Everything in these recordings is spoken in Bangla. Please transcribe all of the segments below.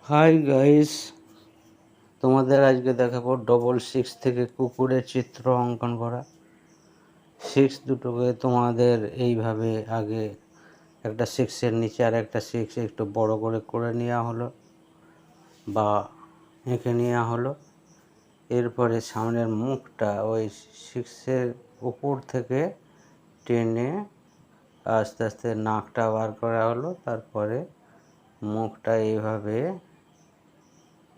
হাই গাইস, তোমাদের আজকে দেখাবো ডবল সিক্স থেকে কুকুরের চিত্র অঙ্কন করা। সিক্স দুটোকে তোমাদের এইভাবে আগে একটা সিক্সের নিচে আর একটা সিক্স একটু বড় করে নেওয়া হলো বা এঁকে নেওয়া হলো। এরপরে সামনের মুখটা ওই সিক্সের উপর থেকে টেনে আস্তে আস্তে নাকটা বার করা হলো। তারপরে মুখটা এইভাবে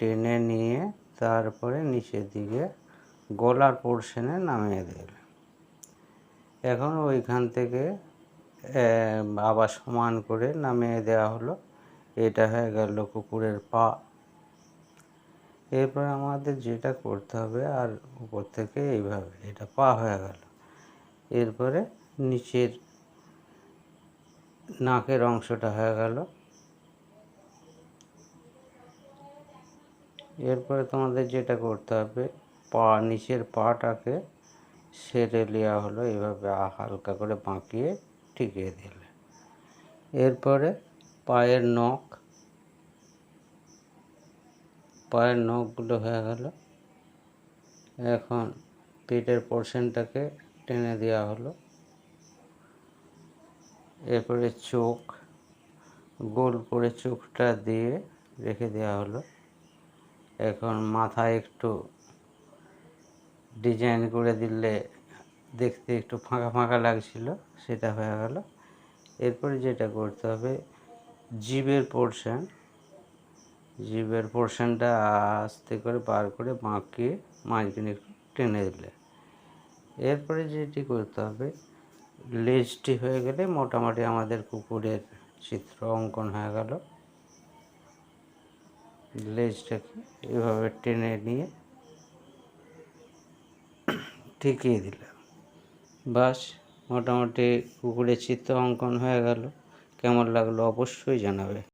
টেনে নিয়ে তারপরে নিচের দিকে গলার পোর্শনে নামিয়ে দিল। এখন ওইখান থেকে আবার সমান করে নামিয়ে দেওয়া হলো। এটা হয়ে গেল কুকুরের পা। এরপর আমাদের যেটা করতে হবে, আর উপর থেকে এইভাবে এটা পা হয়ে গেল। এরপরে নিচের নাকের অংশটা হয়ে গেল। এরপরে তোমাদের যেটা করতে হবে, নিচের পাটাকে সেরে নেওয়া হলো, এইভাবে হালকা করে বাঁকিয়ে টিকিয়ে দিলে। এরপরে পায়ের নখগুলো হয়ে গেল। এখন পেটের পোর্শনটাকে টেনে দেওয়া হলো। এরপরে চোখ গোল করে চোখটা দিয়ে রেখে দেওয়া হলো। এখন মাথায় একটু ডিজাইন করে দিলে দেখতে একটু ফাঁকা ফাঁকা লাগছিল, সেটা হয়ে গেল। এরপরে যেটা করতে হবে, জিভের পোর্শনটা আস্তে করে বার করে বাঁকিয়ে মাঝখানে একটু টেনে দিলে। এরপরে যেটি করতে হবে, লেজটি হয়ে গেলে মোটামুটি আমাদের কুকুরের চিত্র অঙ্কন হয়ে গেল। লেজটাকে এভাবে টেনে নিয়ে ঠেকিয়ে দিলাম। বাস, মোটামুটি কুকুরের চিত্র অঙ্কন হয়ে গেল। কেমন লাগলো অবশ্যই জানাবে।